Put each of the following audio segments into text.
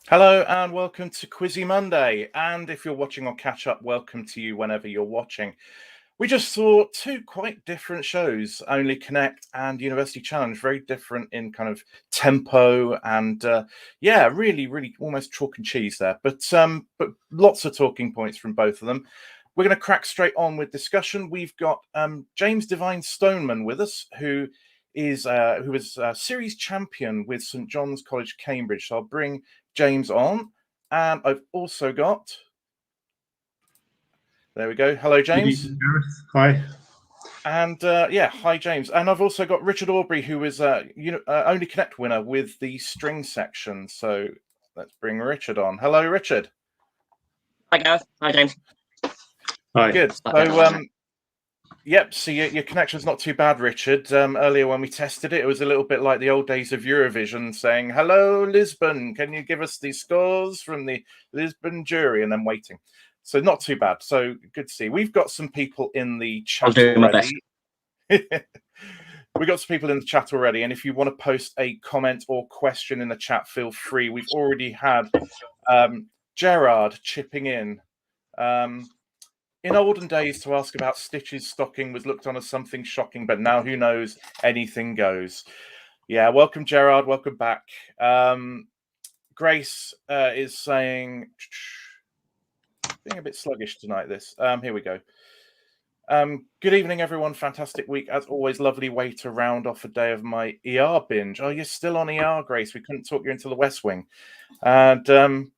Hello and welcome to QUIZZY Monday. And if you're watching on catch up, welcome to you whenever you're watching. We just saw two quite different shows, Only Connect and University Challenge, very different in kind of tempo and really almost chalk and cheese there. But lots of talking points from both of them. We're going to crack straight on with discussion. We've got James Devine-Stoneman with us, who was series champion with St John's College, Cambridge. So I'll bring James on, and I've also got. There we go. Hello, James. Good evening, Gareth. Hi. And hi, James. And I've also got Richard Aubrey, who is Only Connect winner with the string section. So let's bring Richard on. Hello, Richard. Hi, Gareth. Hi, James. Hi. Good. So, yep. So your connection's not too bad, Richard. Earlier when we tested it, it was a little bit like the old days of Eurovision, saying, "Hello, Lisbon. Can you give us the scores from the Lisbon jury?" And then waiting. So not too bad. So good to see. We've got some people in the chat already. We've got some people in the chat already. And if you want to post a comment or question in the chat, feel free. We've already had Gerard chipping in. In olden days, to ask about Stitch's stocking was looked on as something shocking, but now who knows? Anything goes. Yeah, welcome, Gerard. Welcome back. Grace is saying... being a bit sluggish tonight, this. Here we go. Good evening, everyone. Fantastic week. As always, lovely way to round off a day of my ER binge. Oh, you're still on ER, Grace. We couldn't talk you into the West Wing. And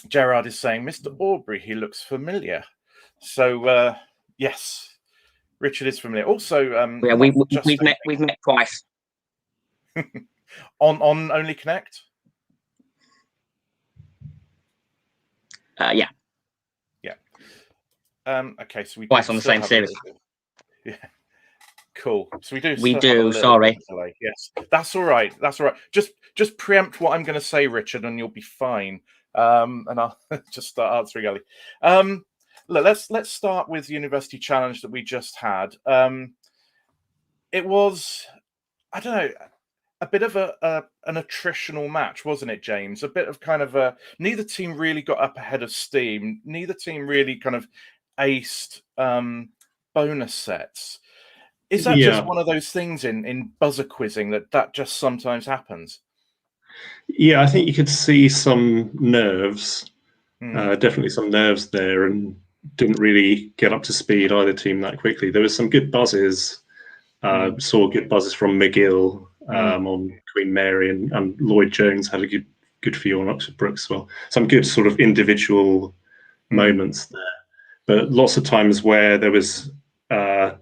Gerard is saying, Mr. Aubrey, he looks familiar. So, yes, Richard is familiar. Also, yeah, we've met twice. on Only Connect? Yeah. Okay, so we twice on the same series. Yeah, cool. So we do. Sorry. Delay. Yes, that's all right. That's all right. Just preempt what I'm going to say, Richard, and you'll be fine. And I'll just start answering early. Look, let's start with University Challenge that we just had. It was, I don't know, a bit of an attritional match, wasn't it, James? A bit of kind of a neither team really got up ahead of steam. Neither team really kind of aced bonus sets. Is that just one of those things in buzzer quizzing that just sometimes happens? Yeah, I think you could see some nerves, definitely some nerves there, and didn't really get up to speed either team that quickly. There was some good buzzes. Saw good buzzes from McGill on Queen Mary, and Lloyd Jones had a good few on Oxford Brookes as well. Some good sort of individual moments there. But lots of times where there was a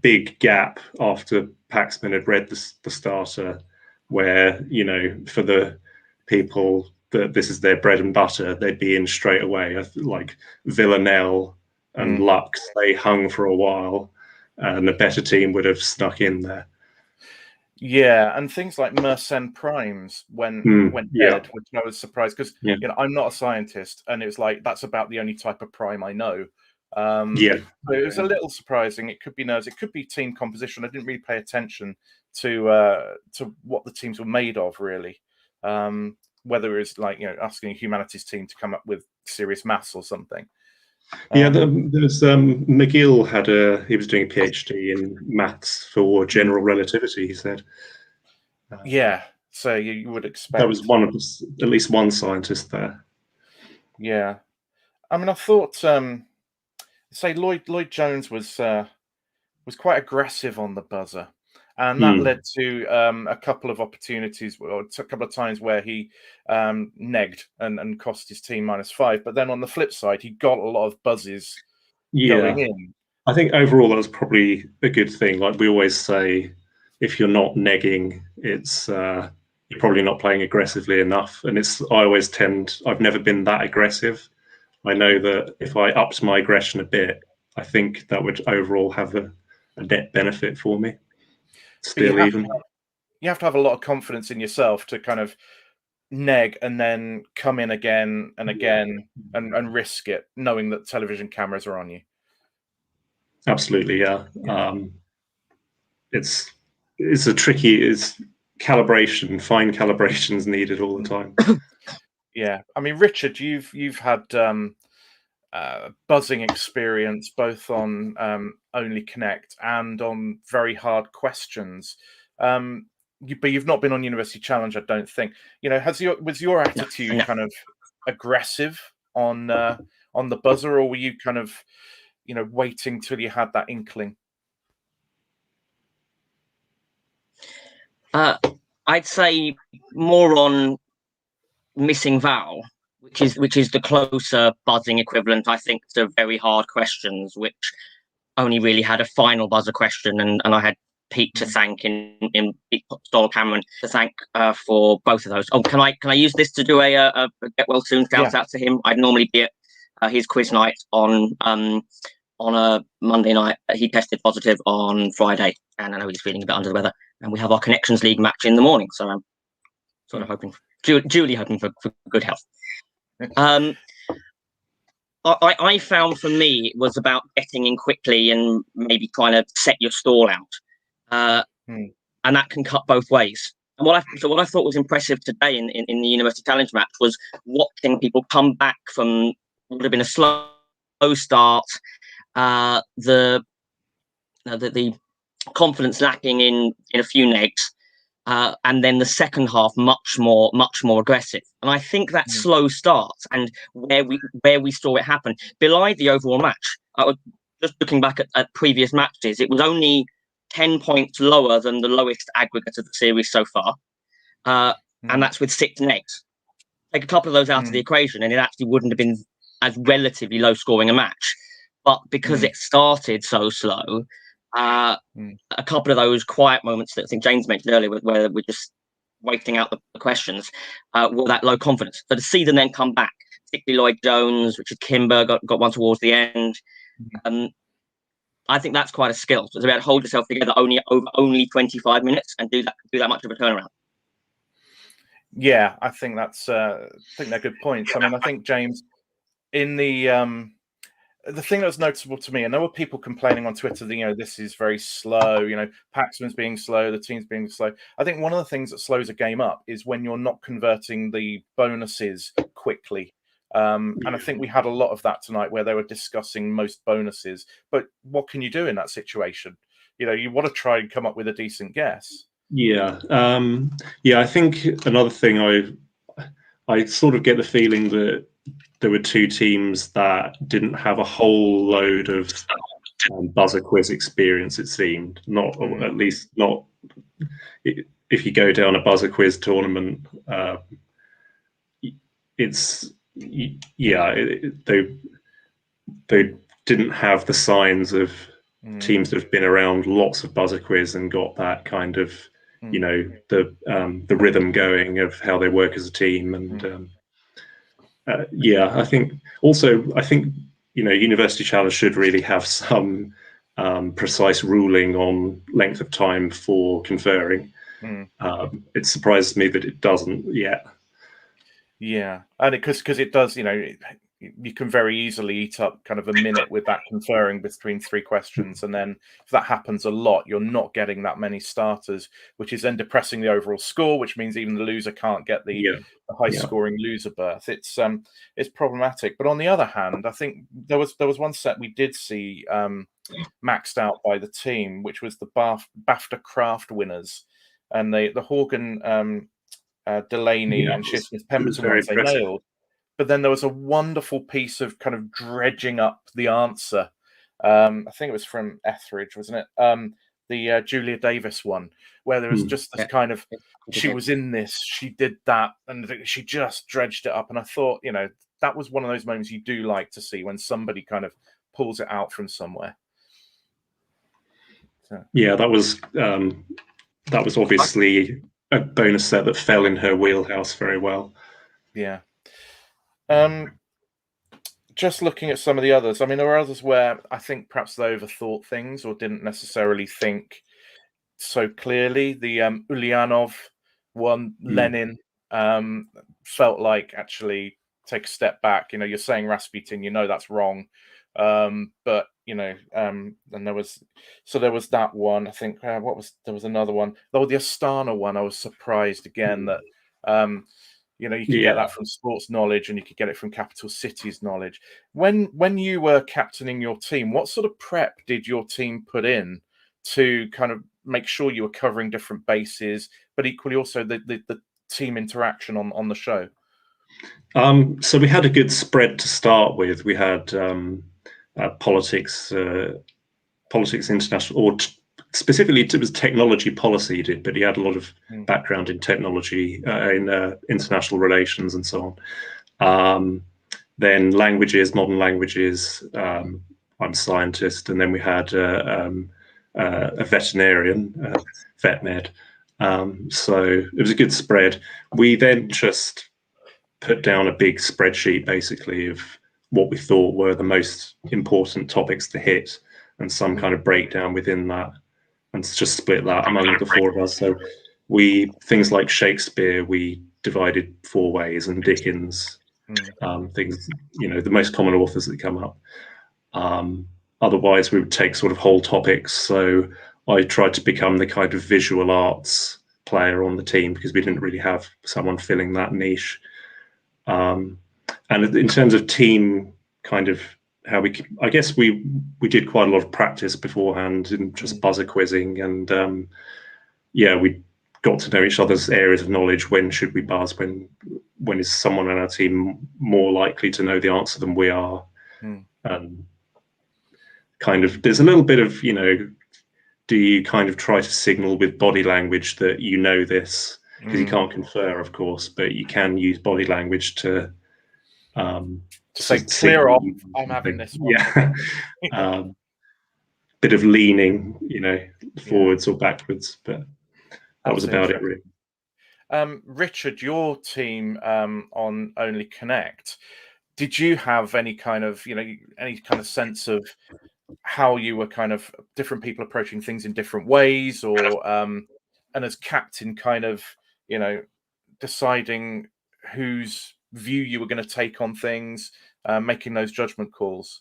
big gap after Paxman had read the starter, where, you know, for the people that this is their bread and butter, they'd be in straight away. Like Villanelle and Lux, they hung for a while, and a better team would have snuck in there. Yeah, and things like Mersenne primes went dead, which I was surprised because you know, I'm not a scientist, and it was like that's about the only type of prime I know. So it was a little surprising. It could be nerves, it could be team composition. I didn't really pay attention to what the teams were made of, really. Whether it's like, you know, asking a humanities team to come up with serious maths or something. Yeah, there's McGill he was doing a PhD in maths for general relativity, he said. Yeah, so you would expect that was one of at least one scientist there. Yeah, I mean, I thought say Lloyd Jones was quite aggressive on the buzzer, and that led to a couple of opportunities, or a couple of times where he negged and cost his team -5. But then on the flip side, he got a lot of buzzes going in. I think overall that was probably a good thing. Like we always say, if you're not negging, it's you're probably not playing aggressively enough. And I've never been that aggressive. I know that if I upped my aggression a bit, I think that would overall have a net benefit for me. Still even. You have to have a lot of confidence in yourself to kind of neg and then come in again and again and risk it, knowing that television cameras are on you. Absolutely, yeah. It's a tricky, it's calibration, fine calibrations needed all the time. Yeah, I mean, Richard, you've had buzzing experience both on Only Connect and on very hard questions. But you've not been on University Challenge, I don't think. You know, was your attitude No. kind of aggressive on the buzzer, or were you kind of, you know, waiting till you had that inkling? I'd say more on missing vowel, which is the closer buzzing equivalent, I think, to very hard questions, which only really had a final buzzer question, and I had Pete to thank in Pete Stoll Cameron to thank for both of those. Oh, can I use this to do a get well soon shout out to him? I'd normally be at his quiz night on a Monday night. He tested positive on Friday, and I know he's feeling a bit under the weather. And we have our Connections League match in the morning, so I'm sort of hoping, duly hoping for good health. I found for me it was about getting in quickly and maybe trying to set your stall out, and that can cut both ways. And what I thought was impressive today in the University Challenge match was watching people come back from what would have been a slow start, the confidence lacking in a few negs, and then the second half much more aggressive. And I think that slow start and where we saw it happen belied the overall match. I was just looking back at previous matches; it was only 10 points lower than the lowest aggregate of the series so far, and that's with 6 negs. Take a couple of those out of the equation, and it actually wouldn't have been as relatively low scoring a match. But because it started so slow, a couple of those quiet moments that I think James mentioned earlier, where we're just waiting out the questions, were that low confidence. So to see them then come back, particularly Lloyd Jones, Richard Kimber got one towards the end. I think that's quite a skill. So it's about hold yourself together over only 25 minutes and do that much of a turnaround. Yeah, I think they're good points. I mean, I think James, in the thing that was noticeable to me, and there were people complaining on Twitter that, you know, this is very slow, you know, Paxman's being slow, the team's being slow. I think one of the things that slows a game up is when you're not converting the bonuses quickly. And I think we had a lot of that tonight where they were discussing most bonuses. But what can you do in that situation? You know, you want to try and come up with a decent guess. Yeah. I think another thing I sort of get the feeling that there were 2 teams that didn't have a whole load of buzzer quiz experience, it seemed. Not, or at least not, if you go down a buzzer quiz tournament, they didn't have the signs of teams that have been around lots of buzzer quiz and got that kind of, you know, the rhythm going of how they work as a team. And I think you know, University Challenge should really have some precise ruling on length of time for conferring. It surprises me that it doesn't yet. Yeah, and because it does, you know, you can very easily eat up kind of a minute with that conferring between 3 questions, and then if that happens a lot, you're not getting that many starters, which is then depressing the overall score, which means even the loser can't get the high-scoring loser berth. It's problematic. But on the other hand, I think there was one set we did see maxed out by the team, which was the BAFTA Craft winners, and the Horgan. Delaney and Smith Pemberton ones they nailed. But then there was a wonderful piece of kind of dredging up the answer. I think it was from Etheridge, wasn't it? The Julia Davis one, where there was just this kind of, she was in this, she did that, and she just dredged it up. And I thought, you know, that was one of those moments you do like to see when somebody kind of pulls it out from somewhere. So. Yeah, that was obviously a bonus set that fell in her wheelhouse very well. Yeah. Just looking at some of the others, I mean, there are others where I think perhaps they overthought things or didn't necessarily think so clearly. The Ulyanov one, Lenin, felt like actually take a step back. You know, you're saying Rasputin, you know that's wrong. But you know, and there was that one. I think there was another one. Oh, the Astana one. I was surprised again that You know, you could get that from sports knowledge, and you could get it from capital cities knowledge. When you were captaining your team, what sort of prep did your team put in to kind of make sure you were covering different bases, but equally also the team interaction on the show? So we had a good spread to start with. We had politics, international, or specifically it was technology policy he did, but he had a lot of background in technology, in international relations and so on. Then languages, modern languages. I'm a scientist, and then we had a veterinarian, vet med. So it was a good spread. We then just put down a big spreadsheet, basically, of what we thought were the most important topics to hit, and some kind of breakdown within that, and just split that among the four of us. So things like Shakespeare, we divided 4 ways, and Dickens, things, the most common authors that come up. Otherwise, we would take sort of whole topics. So I tried to become the kind of visual arts player on the team, because we didn't really have someone filling that niche. And in terms of team, kind of how I guess we did quite a lot of practice beforehand, and just buzzer quizzing, and we got to know each other's areas of knowledge. When should we buzz? When is someone on our team more likely to know the answer than we are? Kind of, there's a little bit of, do you kind of try to signal with body language that you know this? Because you can't confer, of course, but you can use body language to say, clear off, I'm having this one. Yeah. Bit of leaning, forwards or backwards, but that was about it, really. Richard, your team on Only Connect, did you have any kind of, any kind of sense of how you were kind of different people approaching things in different ways, or and as captain, kind of, deciding whose view you were going to take on things, making those judgment calls?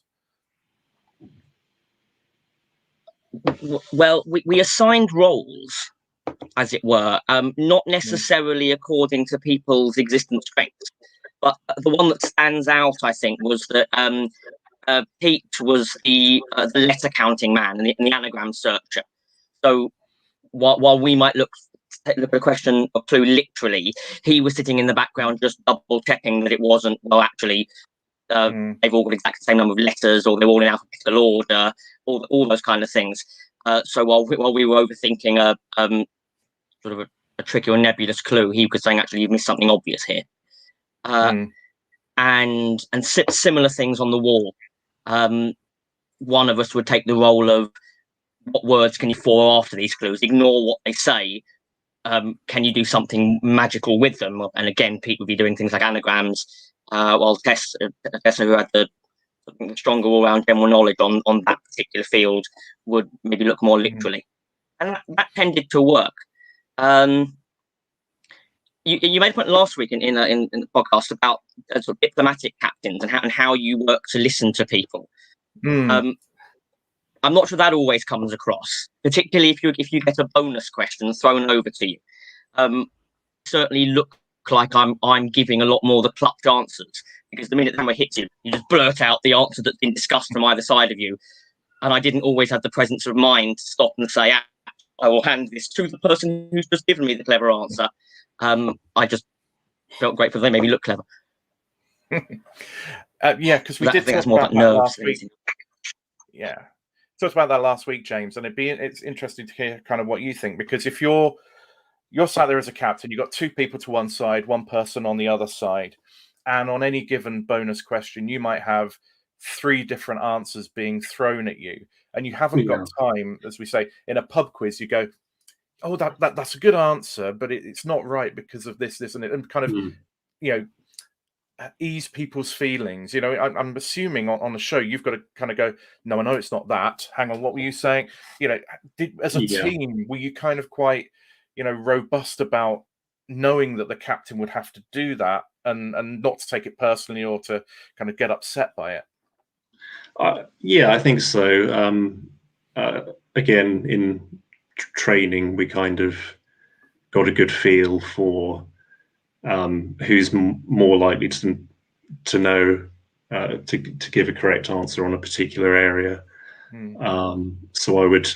Well, we assigned roles, as it were, not necessarily according to people's existing strengths, but the one that stands out, I think, was that Pete was the letter counting man and the anagram searcher. So while we might look at a question or clue literally, he was sitting in the background just double checking that it wasn't, well, actually, they've all got exactly the same number of letters, or they're all in alphabetical order, all those kind of things. So while we were overthinking sort of a tricky or nebulous clue, he was saying, actually, you've missed something obvious here. And similar things on the wall. One of us would take the role of, what words can you form after these clues? Ignore what they say. Can you do something magical with them? And again, Pete would be doing things like anagrams, while Tessa, who had the stronger all-round general knowledge on that particular field, would maybe look more literally. And that tended to work. You made a point last week in the podcast about sort of diplomatic captains and how you work to listen to people. I'm not sure that always comes across, particularly if you get a bonus question thrown over to you. Certainly look like I'm giving a lot more the clutch answers, because the minute the hammer hits you, you just blurt out the answer that's been discussed from either side of you. And I didn't always have the presence of mind to stop and say, I will hand this to the person who's just given me the clever answer. I just felt grateful they made me look clever. Because we did talk about that last week. Yeah, talked about that last week, James, and it's interesting to hear kind of what you think, because if you're sat there as a captain, you've got 2 people to one side, 1 person on the other side, and on any given bonus question, you might have 3 different answers being thrown at you, and you haven't got time, as we say in a pub quiz. You go, oh, that's a good answer, but it's not right because of this, and it, and kind of ease people's feelings. I'm assuming on the show you've got to kind of go, no, I know it's not that. Hang on, what were you saying? As a team, were you kind of quite, robust about knowing that the captain would have to do that, and not to take it personally or to kind of get upset by it? I think so. Again, in training, we kind of got a good feel for who's more likely to know to give a correct answer on a particular area. So I would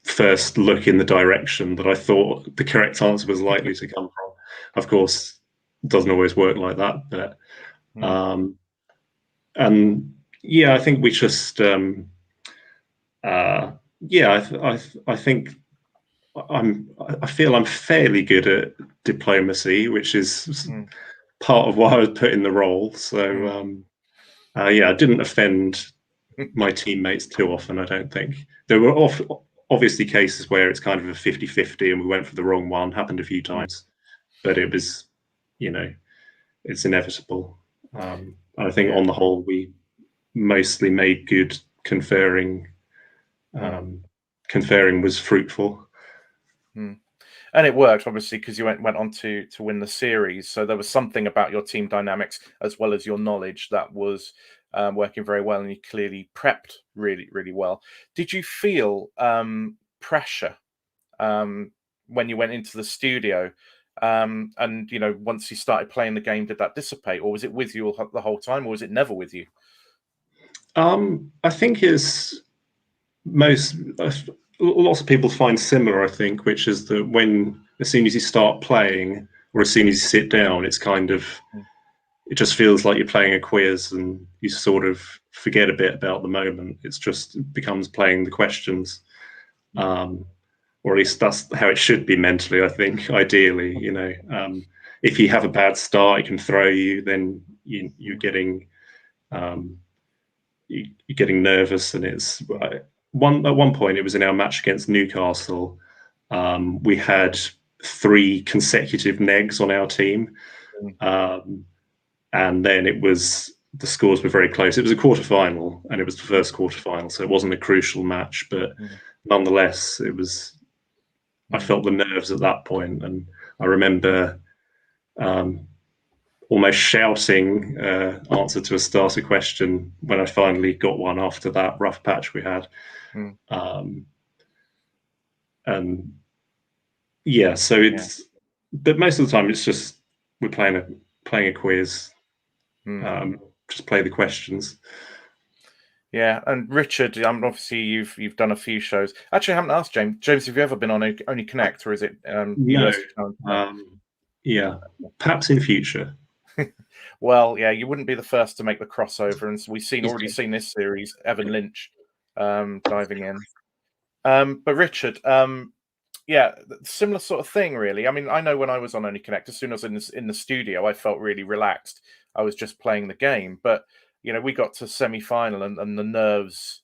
first look in the direction that I thought the correct answer was likely to come from. Of course, it doesn't always work like that, but and yeah, I think we just I think I feel I'm fairly good at diplomacy, which is part of why I was put in the role. So yeah, I didn't offend my teammates too often, I don't think. There were obviously cases where it's kind of a 50-50 and we went for the wrong one, happened a few times, but it was, it's inevitable. I think on the whole, we mostly made good conferring. Conferring was fruitful. And it worked, obviously, because you went on to win the series. So there was something about your team dynamics as well as your knowledge that was working very well, and you clearly prepped really, really well. Did you feel pressure when you went into the studio? And once you started playing the game, did that dissipate, or was it with you the whole time, or was it never with you? I think it's lots of people find similar, I think, which is that as soon as you start playing or as soon as you sit down, it's kind of, it just feels like you're playing a quiz and you sort of forget a bit about the moment. It becomes playing the questions. Or at least that's how it should be mentally, I think, ideally. If you have a bad start, it can throw you, then you're getting nervous, and it's at one point it was in our match against Newcastle. We had 3 consecutive negs on our team, and then the scores were very close. It was a quarterfinal, and it was the first quarterfinal, so it wasn't a crucial match, but nonetheless, I felt the nerves at that point, and I remember almost shouting answer to a starter question when I finally got one after that rough patch we had. And yeah, so but most of the time it's just we're playing a quiz, just play the questions. Yeah, and Richard, obviously you've done a few shows. Actually, I haven't asked James. James, have you ever been on Only Connect, or is it? No. Yeah, perhaps in future. Well, yeah, you wouldn't be the first to make the crossover, and so we've already seen this series, Evan Lynch diving in. But Richard, yeah, similar sort of thing, really. I mean, I know when I was on Only Connect, as soon as I was in the studio, I felt really relaxed. I was just playing the game, but we got to semi-final, and the nerves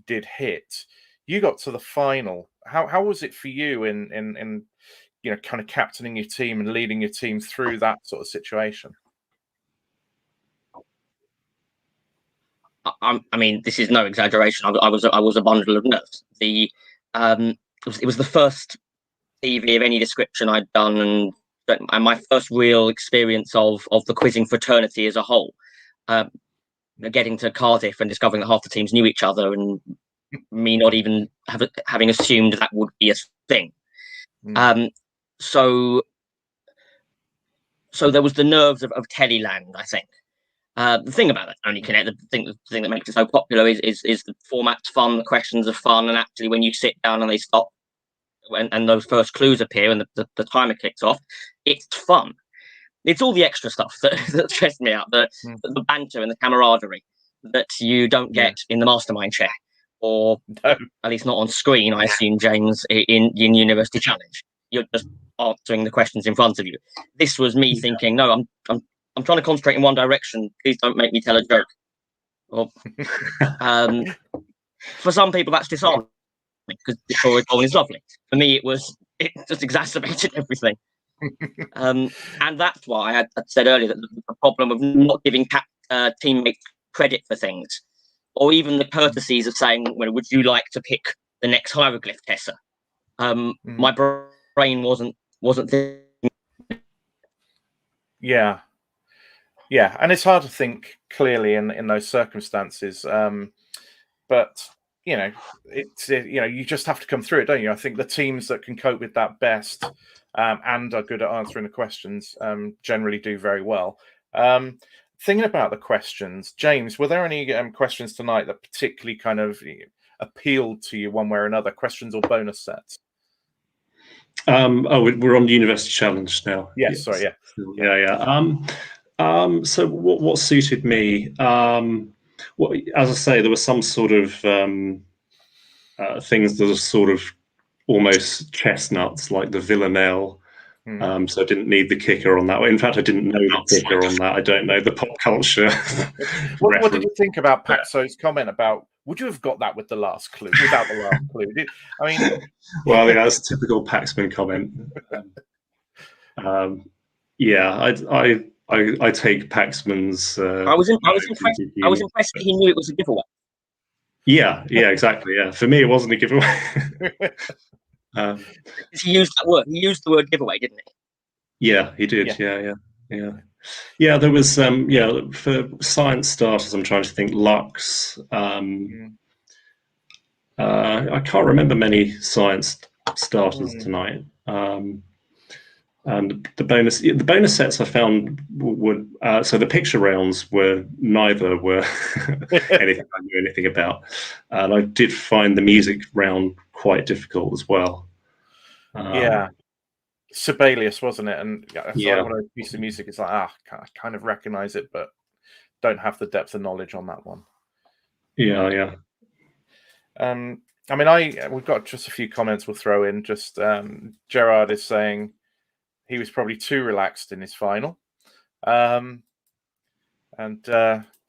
did hit. You got to the final. How was it for you in kind of captaining your team and leading your team through that sort of situation? I mean, this is no exaggeration. I was a bundle of nerves. It was the first TV of any description I'd done, and my first real experience of the quizzing fraternity as a whole. Getting to Cardiff and discovering that half the teams knew each other, and me not even having assumed that would be a thing. So there was the nerves of Teleland, I think. The thing about it, Only Connect, the thing that makes it so popular is the format's fun, the questions are fun, and actually when you sit down and they stop and those first clues appear and the timer kicks off, it's fun. It's all the extra stuff that stressed me out, the banter and the camaraderie that you don't get in the mastermind chair, or at least not on screen, I assume, James, in University Challenge. You're just answering the questions in front of you. This was me thinking, no, I'm trying to concentrate in one direction. Please don't make me tell a joke. Or, for some people, that's disarming because the storytelling is lovely. For me, it just exacerbated everything. And that's why I had said earlier that the problem of not giving teammates credit for things, or even the courtesies of saying, well, would you like to pick the next hieroglyph, Tessa? My brain wasn't there. Yeah, and it's hard to think clearly in those circumstances. But it's you just have to come through it, don't you? I think the teams that can cope with that best and are good at answering the questions generally do very well. Thinking about the questions, James, were there any questions tonight that particularly kind of appealed to you one way or another? Questions or bonus sets? We're on the University Challenge now. Yes, sorry, yeah. So what suited me? As I say, there were some sort of things that are sort of almost chestnuts, like the Villanelle. So I didn't need the kicker on that. In fact, I didn't know the kicker on that. I don't know the pop culture. What did you think about Paxo's comment about, would you have got that with the last clue, without the last clue? Well, yeah, that's a typical Paxman comment. Yeah, I take Paxman's. I was impressed that he knew it was a giveaway. Yeah, exactly. Yeah, for me, it wasn't a giveaway. He used that word. He used the word giveaway, didn't he? Yeah, he did. Yeah. There was for science starters. I'm trying to think. Lux. I can't remember many science starters tonight. And the bonus sets I found were so the picture rounds were neither were anything I knew anything about, and I did find the music round quite difficult as well. Sibelius, wasn't it? And that's like one of those pieces of music. It's like I kind of recognize it, but don't have the depth of knowledge on that one. Yeah. We've got just a few comments we'll throw in. Just Gerard is saying he was probably too relaxed in his final. And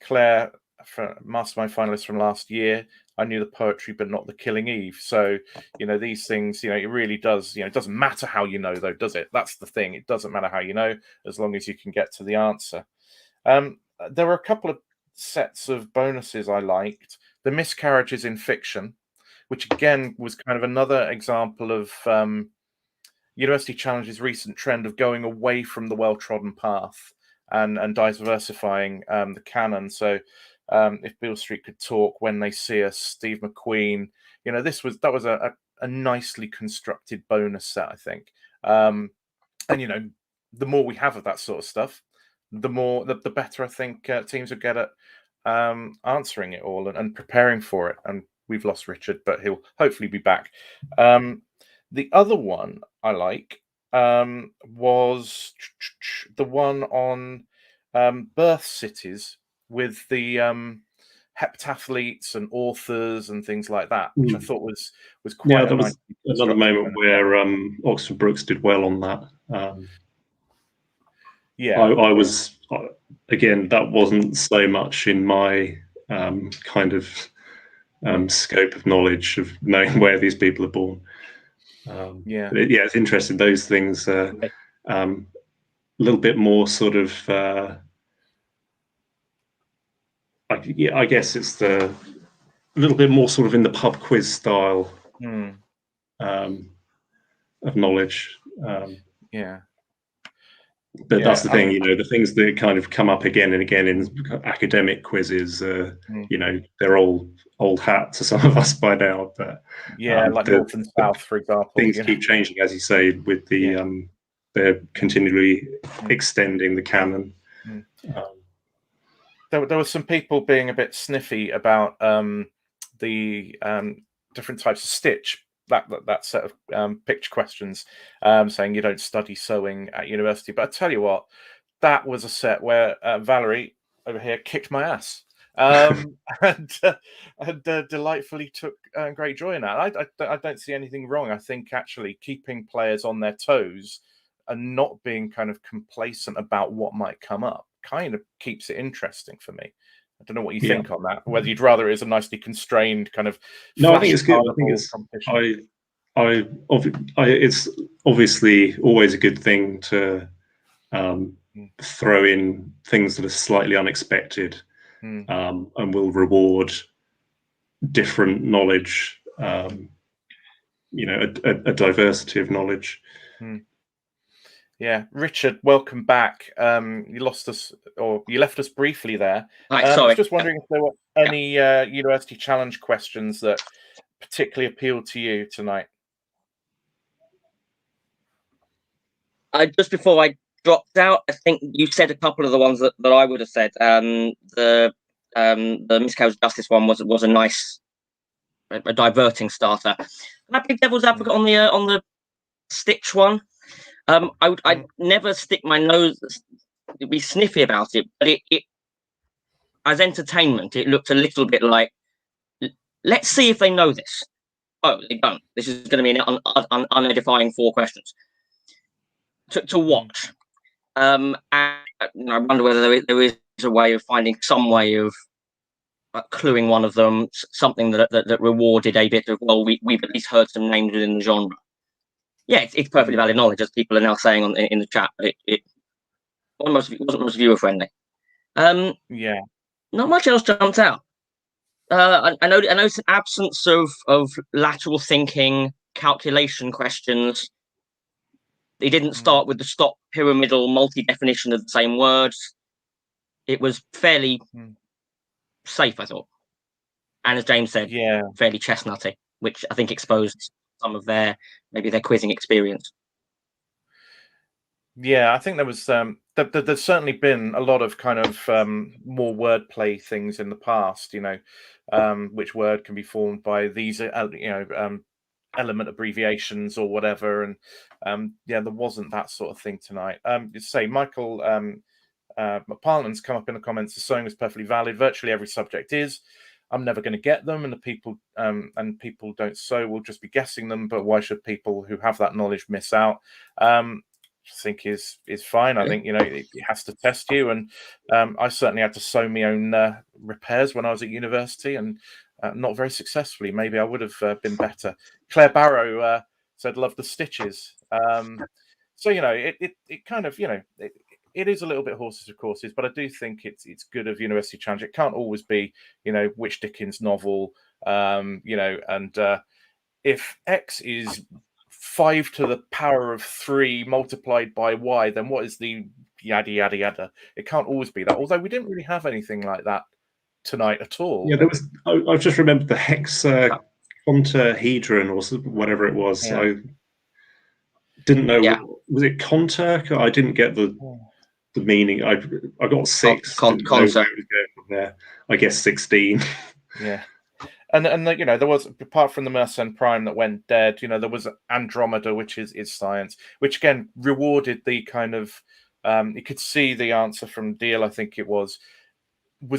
Claire, for Mastermind finalist from last year, I knew the poetry, but not the Killing Eve. So, these things, it really does, it doesn't matter how you know, though, does it? That's the thing. It doesn't matter how you know, as long as you can get to the answer. There were a couple of sets of bonuses I liked. The miscarriages in fiction, which again was kind of another example of University Challenge's recent trend of going away from the well-trodden path and diversifying the canon. So if Beale Street could talk, When They See Us, Steve McQueen, that was a nicely constructed bonus set, I think. And the more we have of that sort of stuff, the better I think teams will get at answering it all and preparing for it. And we've lost Richard, but he'll hopefully be back. The other one I like was the one on birth cities with the heptathletes and authors and things like that, which I thought was quite there was another moment where Oxford Brookes did well on that. I was, again, that wasn't so much in my kind of scope of knowledge of knowing where these people are born. It's interesting. Those things a little bit more sort of I guess it's a little bit more sort of in the pub quiz style of knowledge. But that's the thing, the things that kind of come up again and again in academic quizzes, they're all old hat to some of us by now. But like North and South, for example. Things keep changing, as you say, with the they're continually extending the canon. There were some people being a bit sniffy about the different types of stitch. That set of picture questions, saying you don't study sewing at university. But I tell you what, that was a set where Valerie over here kicked my ass, and delightfully took great joy in that. I don't see anything wrong. I think actually keeping players on their toes and not being kind of complacent about what might come up kind of keeps it interesting for me. I don't know what you think on that. Whether you'd rather it is a nicely constrained kind of. No, I think it's good. I think it's obviously always a good thing to throw in things that are slightly unexpected and will reward different knowledge. A diversity of knowledge. Yeah, Richard, welcome back. You lost us, or you left us briefly there. Sorry. I was just wondering if there were any University Challenge questions that particularly appealed to you tonight. Just before I dropped out, I think you said a couple of the ones that I would have said. The miscarriage justice one was a nice, a diverting starter. Can I pick devil's advocate on the Stitch one? I'd never stick my nose, be sniffy about it, but it as entertainment, it looked a little bit like, let's see if they know this. Oh, they don't. This is going to be an unedifying 4 questions to watch. And I wonder whether there is a way of finding some way of cluing one of them, something that rewarded a bit of, well, we've at least heard some names within the genre. Yeah, it's perfectly valid knowledge, as people are now saying in the chat, but it wasn't most viewer friendly. Yeah. Not much else jumped out. I noticed an absence of lateral thinking, calculation questions. They didn't start with the stop pyramidal multi-definition of the same words. It was fairly safe, I thought. And as James said, fairly chestnutty, which I think exposed some of their quizzing experience. Yeah, I think there was there's certainly been a lot of kind of more wordplay things in the past, which word can be formed by these element abbreviations or whatever, and there wasn't that sort of thing tonight. Say Michael McPartland's come up in the comments. The sewing was perfectly valid. Virtually every subject is. I'm never going to get them, and the people people don't sew will just be guessing them. But why should people who have that knowledge miss out? I think is fine. I think it has to test you, and I certainly had to sew my own repairs when I was at university, and not very successfully. Maybe I would have been better. Claire Barrow said, "Love the stitches." So it kind of it is a little bit horses for courses, but I do think it's good of University Challenge. It can't always be which Dickens novel, and if X is 5 to the power of 3 multiplied by Y, then what is the yada yada yada? It can't always be that. Although we didn't really have anything like that tonight at all. Yeah, there was. I just remembered the hexaconahedron or whatever it was. Yeah. I didn't know. Yeah. Was it conter? I didn't get the meaning. I got 6. Didn't know where it was going from there. I guess 16. Yeah. And there was, apart from the Mersenne Prime that went dead, there was Andromeda, which is science, which again rewarded the kind of you could see the answer from Deal, I think it was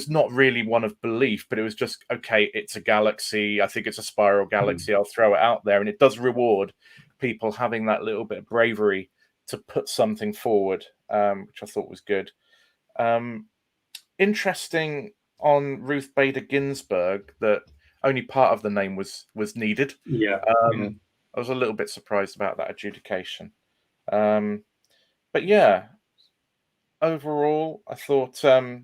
not really one of belief, but it was just, okay, it's a galaxy. I think it's a spiral galaxy. I'll throw it out there, and it does reward people having that little bit of bravery to put something forward, which I thought was good. Interesting on Ruth Bader Ginsburg that only part of the name was needed. Yeah. I was a little bit surprised about that adjudication. But yeah, overall, I thought it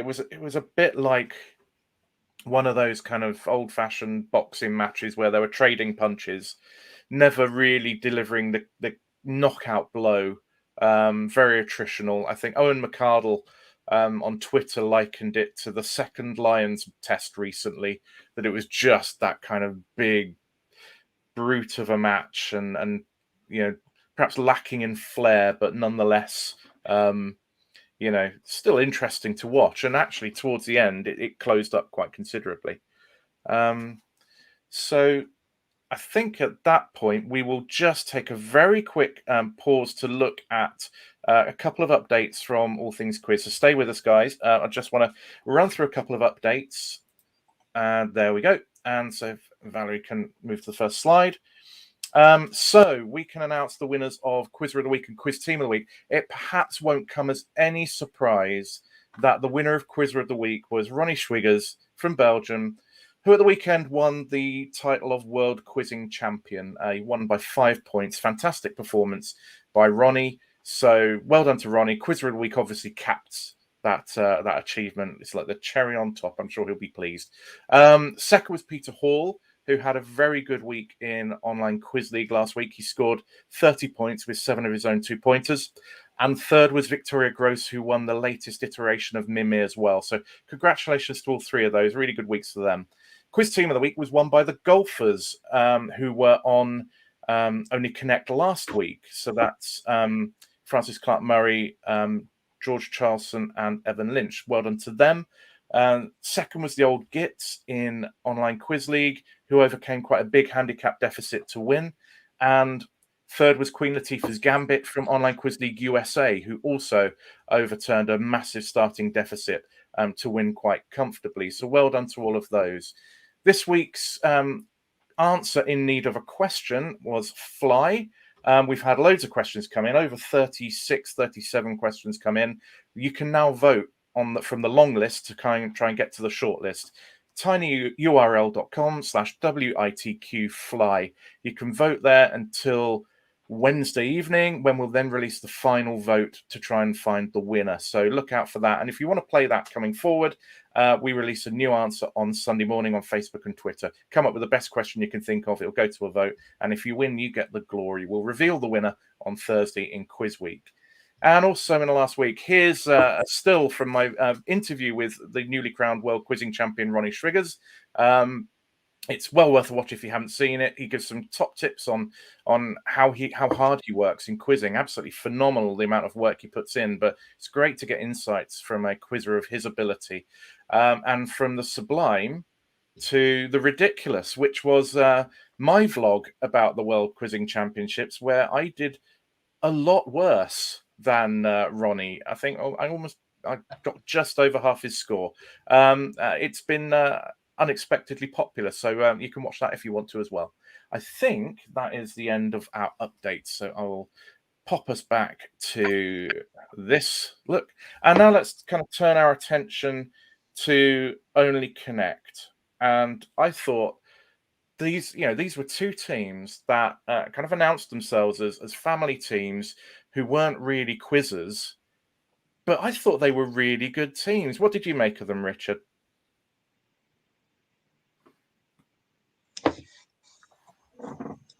was a bit like one of those kind of old-fashioned boxing matches where there were trading punches, never really delivering the knockout blow. Very attritional. I think Owen McArdle on Twitter likened it to the second Lions test recently, that it was just that kind of big brute of a match, and perhaps lacking in flair, but nonetheless still interesting to watch. And actually towards the end it closed up quite considerably. So I think at that point we will just take a very quick pause to look at a couple of updates from All Things Quiz. So stay with us, guys. I just want to run through a couple of updates. There we go. And so Valerie can move to the first slide. So we can announce the winners of Quizzer of the Week and Quiz Team of the Week. It perhaps won't come as any surprise that the winner of Quizzer of the Week was Ronnie Schwiggers from Belgium, who at the weekend won the title of World Quizzing Champion. He won by 5 points. Fantastic performance by Ronnie. So well done to Ronnie. Quizzer of the Week obviously capped that achievement. It's like the cherry on top. I'm sure he'll be pleased. Second was Peter Hall, who had a very good week in Online Quiz League last week. He scored 30 points with 7 of his own 2-pointers. And third was Victoria Gross, who won the latest iteration of Mimi as well. So congratulations to all 3 of those. Really good weeks for them. Quiz Team of the Week was won by the golfers, who were on only connect last week. So that's Francis Clark Murray, George Charlson, and Evan Lynch. Well done to them. Second was the old Gits in Online Quiz League, who overcame quite a big handicap deficit to win. And third was Queen Latifah's Gambit from Online Quiz League USA, who also overturned a massive starting deficit to win quite comfortably. So well done to all of those. This week's answer in need of a question was Fly. We've had loads of questions come in, over 36, 37 questions come in. You can now vote from the long list to try and get to the short list. tinyurl.com/WITQ-fly. You can vote there until Wednesday evening, when we'll then release the final vote to try and find the winner. So look out for that. And if you want to play that coming forward, we release a new answer on Sunday morning on Facebook and Twitter. Come up with the best question you can think of. It'll go to a vote. And if you win, you get the glory. We'll reveal the winner on Thursday in Quiz Week. And also in the last week, here's a still from my interview with the newly crowned world quizzing champion, Ronnie Schwiggers. It's well worth a watch if you haven't seen it. He gives some top tips on how hard he works in quizzing. Absolutely phenomenal, the amount of work he puts in. But it's great to get insights from a quizzer of his ability. And from the sublime to the ridiculous, which was my vlog about the World Quizzing Championships, where I did a lot worse than Ronnie. I think I got just over half his score. It's been unexpectedly popular, so you can watch that if you want to as well. I think that is the end of our update, so I will pop us back to this look, and now let's kind of turn our attention to Only Connect. And I thought these were two teams that kind of announced themselves as family teams who weren't really quizzers, but I thought they were really good teams. What did you make of them, Richard?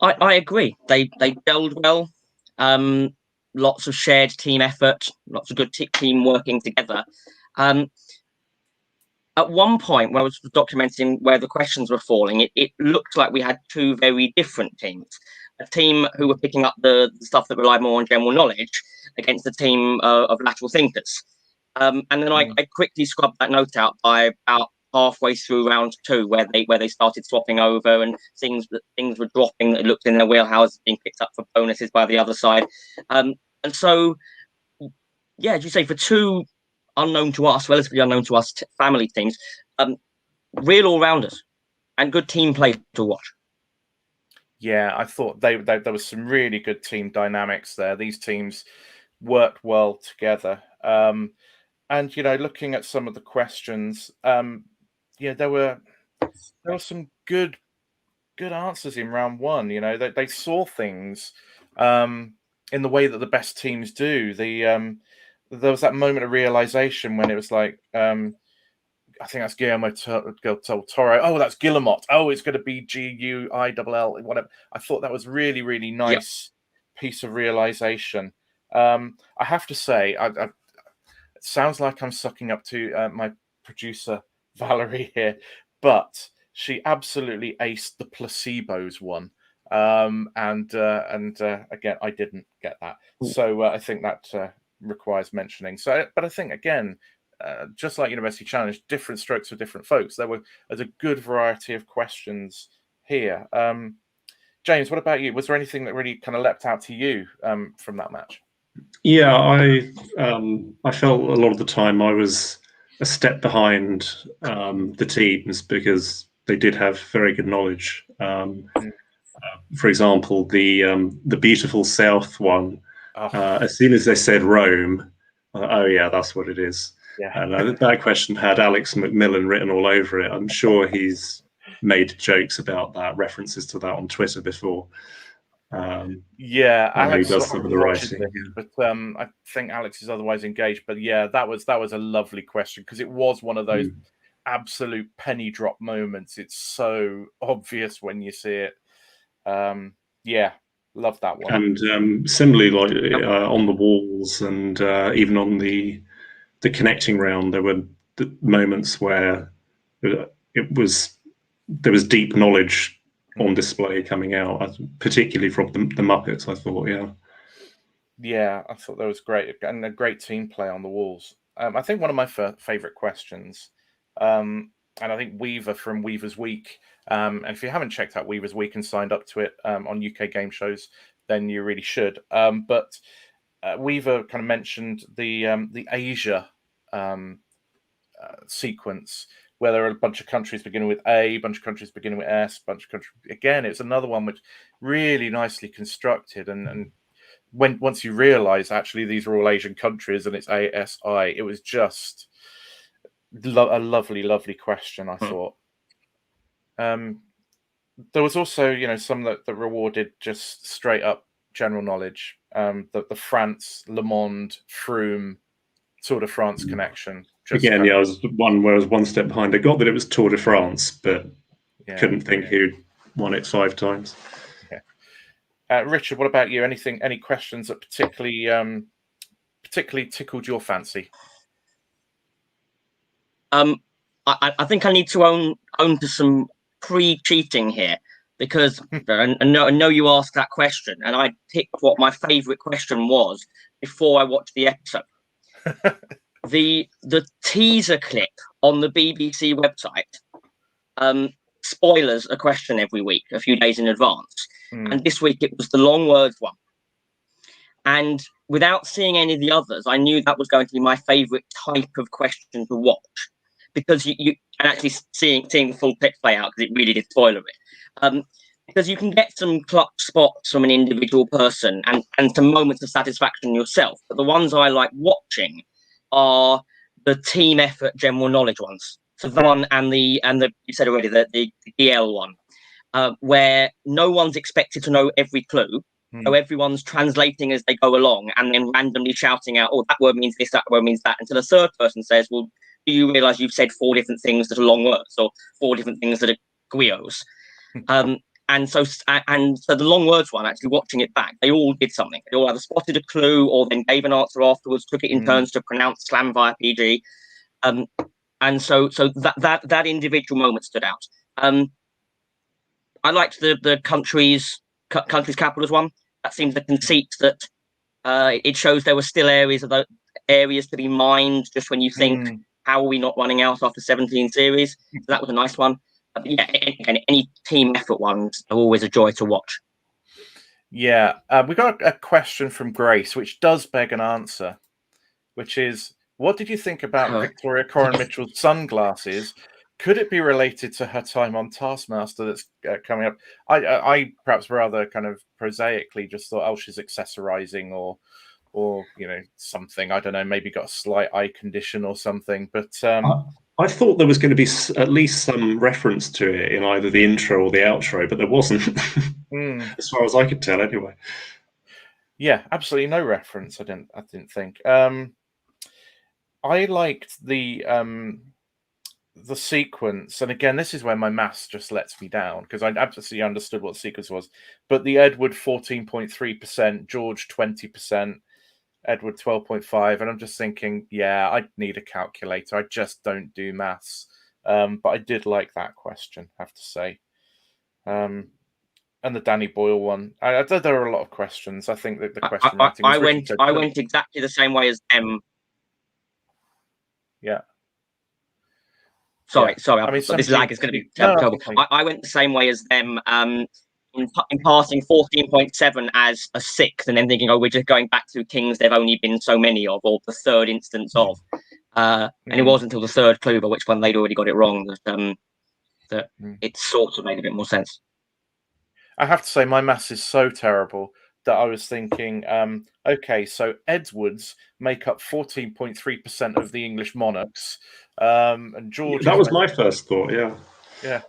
I agree. They gelled well. Lots of shared team effort, lots of good team working together. At one point, when I was documenting where the questions were falling, it looked like we had two very different teams. A team who were picking up the stuff that relied more on general knowledge against a team of lateral thinkers. And then I quickly scrubbed that note out by about halfway through round two, where they started swapping over and things were dropping that looked in their wheelhouse, being picked up for bonuses by the other side. And so, yeah, as you say, for two unknown to us, relatively unknown to us family teams, real all-rounders and good team play to watch. Yeah, I thought there was some really good team dynamics there. These teams worked well together. And, looking at some of the questions, there were some good answers in round one. They saw things in the way that the best teams do. There was that moment of realization when it was like, I think that's Guillermo del Toro. Oh, that's Guillemot. Oh, it's going to be Guill, whatever. I thought that was really, really nice piece of realization. I have to say, it sounds like I'm sucking up to my producer Valerie here, but she absolutely aced the placebos one. And again, I didn't get that. So I think that requires mentioning. So, but I think again, just like University Challenge, different strokes for different folks. There's a good variety of questions here. James, what about you? Was there anything that really kind of leapt out to you from that match? Yeah, I felt a lot of the time I was a step behind the teams because they did have very good knowledge. For example, the Beautiful South one. As soon as they said Rome, I thought, oh yeah, that's what it is. Yeah. And that question had Alex McMillan written all over it. I'm sure he's made jokes about that, references to that on Twitter before. Alex does some of the writing. But I think Alex is otherwise engaged. But yeah, that was a lovely question because it was one of those absolute penny drop moments. It's so obvious when you see it. Love that one. And similarly, like on the walls and even on the connecting round, there were moments where there was deep knowledge on display coming out, particularly from the Muppets. I thought, yeah, I thought that was great, and a great team play on the walls. I think one of my favorite questions, and I think Weaver from Weaver's Week. And if you haven't checked out Weaver's Week and signed up to it on UK game shows, then you really should. But Weaver kind of mentioned the Asia sequence, where there are a bunch of countries beginning with A, a bunch of countries beginning with S, a bunch of countries. Again, it's another one which really nicely constructed, and once you realise actually these are all Asian countries and it's ASI, it was just a lovely, lovely question, I thought. There was also, some that rewarded just straight up general knowledge. The France, Le Monde, Froome, Tour de France connection. Again, I was one where I was one step behind. I got that it was Tour de France, but couldn't think who'd won it 5 times. Yeah. Richard, what about you? Any questions that particularly tickled your fancy? I think I need to own to some pre-cheating here, because I know you asked that question, and I picked what my favourite question was before I watched the episode. The teaser clip on the BBC website spoilers a question every week, a few days in advance, and this week it was the long words one. And without seeing any of the others, I knew that was going to be my favourite type of question to watch, because you and actually seeing the full clip play out, because it really did spoiler it. Because you can get some clutch spots from an individual person and some moments of satisfaction yourself. But the ones I like watching are the team effort, general knowledge ones. So the one and the you said already the DL one, where no one's expected to know every clue. So everyone's translating as they go along, and then randomly shouting out, "Oh, that word means this, that word means that," until a third person says, "Well, do you realise you've said 4 different things that are long words, or 4 different things that are guios?" And so the long words one, actually watching it back, they all did something. They all either spotted a clue or then gave an answer afterwards, took it in turns to pronounce slam via PG. And so that individual moment stood out. I liked the country's capitals one. That seemed the conceit that it shows there were still areas to be mined just when you think, how are we not running out after 17 series? So that was a nice one. Yeah, any team effort ones are always a joy to watch. Yeah, we got a question from Grace, which does beg an answer, which is, what did you think about Victoria Coren Mitchell's sunglasses? Could it be related to her time on Taskmaster that's coming up? I perhaps rather kind of prosaically just thought, oh, she's accessorizing or something. I don't know, maybe got a slight eye condition or something. But I thought there was going to be at least some reference to it in either the intro or the outro, but there wasn't, as far as I could tell, anyway. Yeah, absolutely no reference. I didn't think. I liked the sequence, and again, this is where my maths just lets me down, because I absolutely understood what the sequence was. But the Edward 14.3%, George 20%, Edward 12.5, and I'm just thinking, yeah, I'd need a calculator. I just don't do maths. But I did like that question, I have to say. And the Danny Boyle one. There are a lot of questions. I think that the question writing. I went exactly the same way as them. Yeah. Sorry. I mean, this lag is going to be terrible. I went the same way as them. In passing 14.7 as a 6th, and then thinking, oh, we're just going back to kings there've only been so many of, or the 3rd instance of. And it wasn't until the 3rd clue, by which one they'd already got it wrong, that it sort of made a bit more sense. I have to say, my maths is so terrible that I was thinking, okay, so Edwards make up 14.3% of the English monarchs, and George. That was my first thought, yeah. Yeah.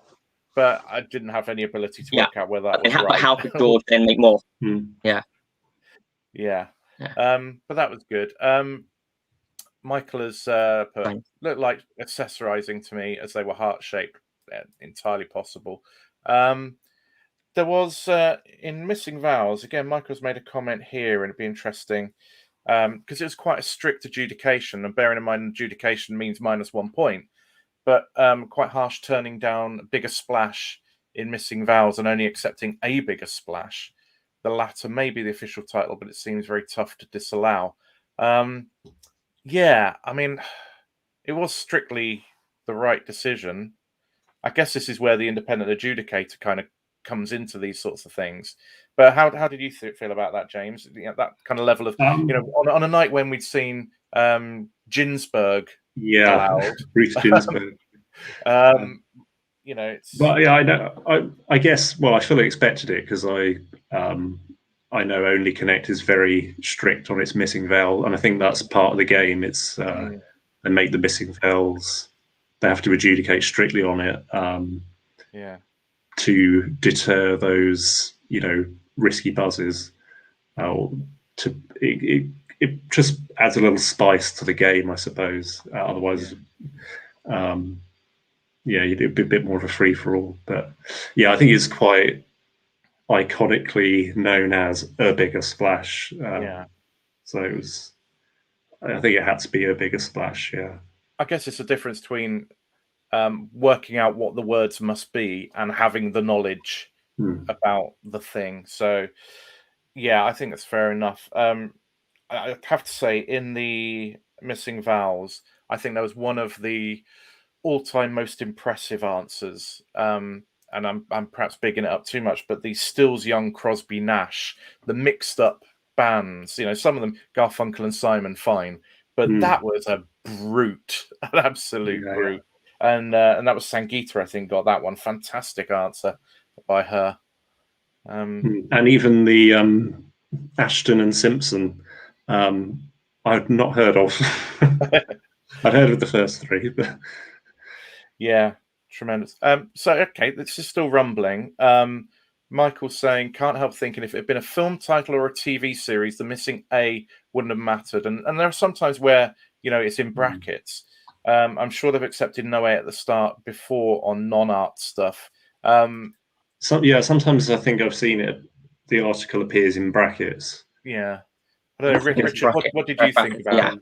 But I didn't have any ability to work out whether that was right. But how could George then make more? Yeah. But that was good. Michael has put, looked like accessorizing to me as they were heart-shaped. Entirely possible. There was, in Missing Vowels, again, Michael's made a comment here, and it'd be interesting, because it was quite a strict adjudication, and bearing in mind adjudication means -1 point. But quite harsh turning down Bigger Splash in Missing Vowels and only accepting a bigger splash. The latter may be the official title, but it seems very tough to disallow. Yeah, I mean, it was strictly the right decision. I guess this is where the independent adjudicator kind of comes into these sorts of things. But how did you feel about that, James? That kind of level of, on a night when we'd seen Ginsberg allowed. Ruth Ginsberg. It's. But yeah, I know. I guess. Well, I fully expected it because I know Only Connect is very strict on its missing vowel, and I think that's part of the game. It's they make the missing vowels. They have to adjudicate strictly on it. To deter those, risky buzzes. It just adds a little spice to the game, I suppose. Otherwise, it'd be a bit more of a free for all. But yeah, I think it's quite iconically known as a bigger splash. So it was. I think it had to be a bigger splash. Yeah. I guess it's a difference between working out what the words must be and having the knowledge about the thing. So, yeah, I think that's fair enough. I have to say, in the Missing Vowels, I think that was one of the all-time most impressive answers. And I'm perhaps bigging it up too much, but the Stills, Young, Crosby, Nash, the mixed-up bands, some of them, Garfunkel and Simon, fine, but that was a brute, an absolute brute. And that was Sangeeta, I think, got that one. Fantastic answer by her. And even the Ashton and Simpson, I've not heard of. I'd heard of the first three, but yeah, tremendous. So okay, this is still rumbling. Michael's saying, can't help thinking if it had been a film title or a TV series, the missing A wouldn't have mattered. And there are some times where it's in brackets. I'm sure they've accepted no A at the start before on non-art stuff. Sometimes I think I've seen it. The article appears in brackets. Yeah. I don't know, Richard, what did you think about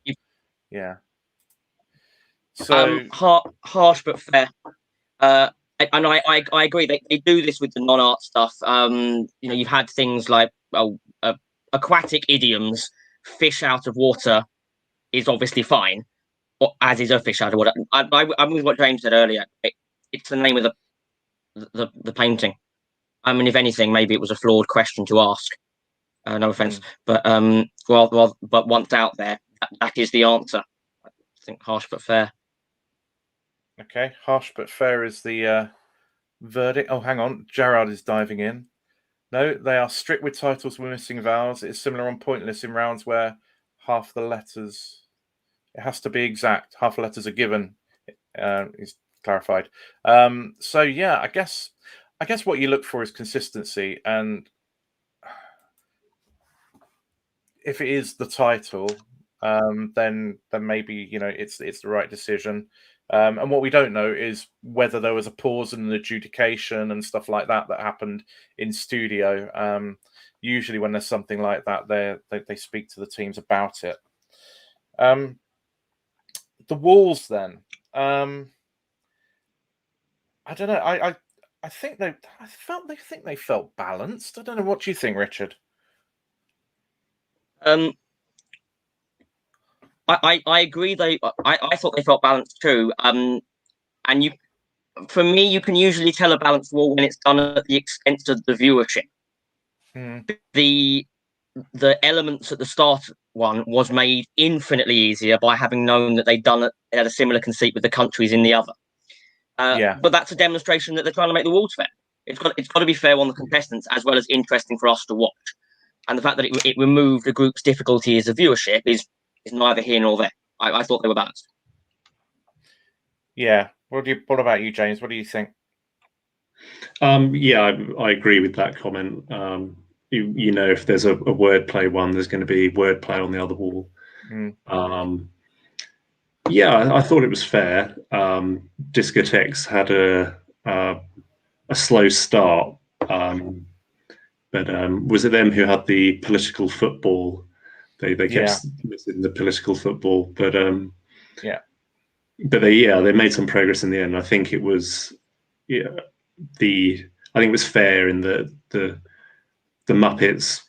it? Yeah. So harsh but fair. And I agree. They do this with the non-art stuff. You've had things like aquatic idioms. Fish out of water is obviously fine, as is a fish out of water. I'm with what James said earlier. It's the name of the painting. I mean, if anything, maybe it was a flawed question to ask. No offense, but but once out there, that is the answer. I think harsh but fair. Okay, harsh but fair is the verdict. Oh, hang on, Gerard is diving in. No, they are strict with titles with missing vowels. It is similar on Pointless in rounds where half the letters. It has to be exact. Half the letters are given. He's clarified. So yeah, I guess what you look for is consistency, and if it is the title, then maybe it's the right decision. And what we don't know is whether there was a pause in an adjudication and stuff like that happened in studio. Usually, when there's something like that, they speak to the teams about it. The walls, then. I don't know. I think they felt balanced. I don't know. What do you think, Richard? I agree. I thought they felt balanced too. And for me, you can usually tell a balanced wall when it's done at the expense of the viewership. The elements at the start one was made infinitely easier by having known that they had a similar conceit with the countries in the other. But that's a demonstration that they're trying to make the walls fair. It's got to be fair on the contestants as well as interesting for us to watch. And the fact that it removed a group's difficulty as a viewership is neither here nor there. I thought they were balanced. Yeah. What about you, James? What do you think? Yeah, I agree with that comment. If there's a wordplay one, there's going to be wordplay on the other wall. Yeah, I thought it was fair. Discotheques had a slow start, but was it them who had the political football? They kept missing the political football, but they made some progress in the end. I think it was I think it was fair in that the Muppets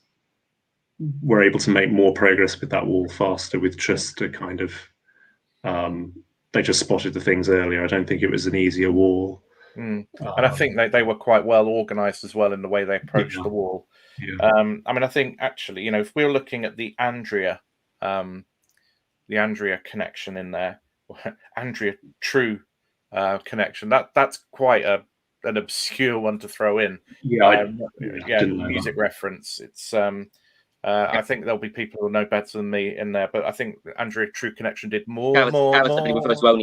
were able to make more progress with that wall faster with just a kind of they just spotted the things earlier. I don't think it was an easier wall. And I think they were quite well organised as well in the way they approached the wall. Yeah. I mean, I think actually, if we're looking at the Andrea connection in there, Andrea True connection, that's quite an obscure one to throw in. Music reference. It's I think there'll be people who know better than me in there, but I think Andrea True connection did more. As well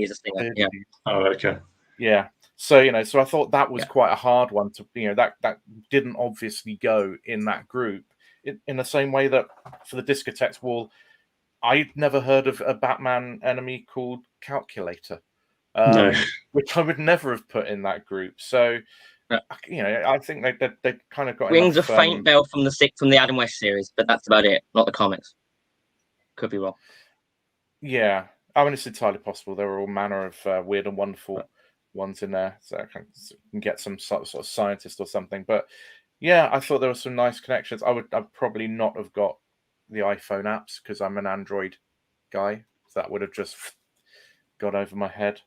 as a singer. Yeah. Oh, okay. Yeah. So so I thought that was quite a hard one to that didn't obviously go in that group in the same way that for the Discotheques wall, I'd never heard of a Batman enemy called Calculator, No. which I would never have put in that group. So I think they kind of got rings enough, a faint bell from the Adam West series, but that's about it. Not the comics. Could be wrong. Yeah, I mean it's entirely possible. There were all manner of weird and wonderful ones in there, so I can get some sort of scientist or something. But yeah, I thought there were some nice connections. I'd probably not have got the iPhone apps because I'm an Android guy, so that would have just got over my head.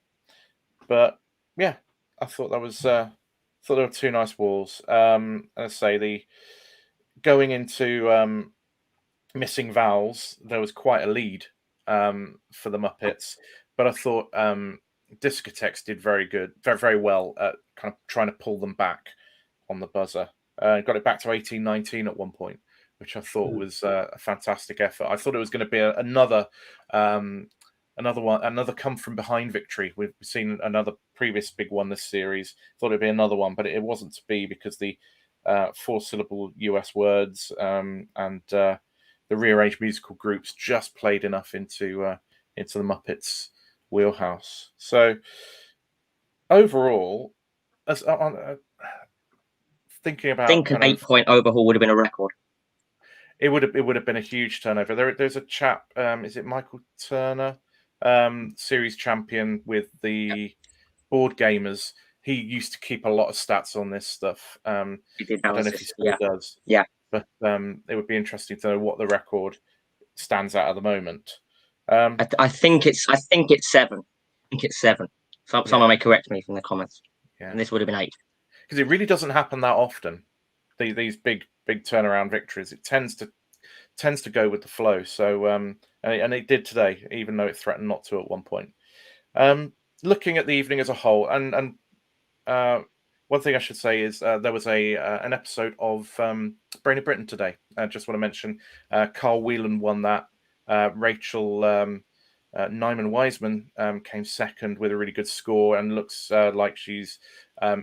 But yeah, I thought that was thought there were two nice walls. Let's say the going into missing vowels, there was quite a lead for the Muppets, but I thought Discotheques did very well at kind of trying to pull them back on the buzzer. Got it back to 18-19 at one point, which I thought was a fantastic effort. I thought it was going to be another come from behind victory. We've seen another previous big one this series. Thought it'd be another one, but it wasn't to be because the 4-syllable US words and the rearranged musical groups just played enough into the Muppets wheelhouse. So overall, as thinking about, I think an 8-point overhaul would have been a record. It would have been a huge turnover. There's a chap, is it Michael Turner, series champion with the board gamers. He used to keep a lot of stats on this stuff. He did, I don't know if he still does. Yeah. But it would be interesting to know what the record stands at the moment. I think it's 7. I think it's 7. Someone may correct me from the comments. Yeah. And this would have been 8. Because it really doesn't happen that often. These big turnaround victories. It tends to go with the flow. So and it did today, even though it threatened not to at one point. Looking at the evening as a whole, and one thing I should say is there was an episode of Brain of Britain today. I just want to mention Carl Whelan won that. Rachel Nyman Wiseman came second with a really good score and looks like she's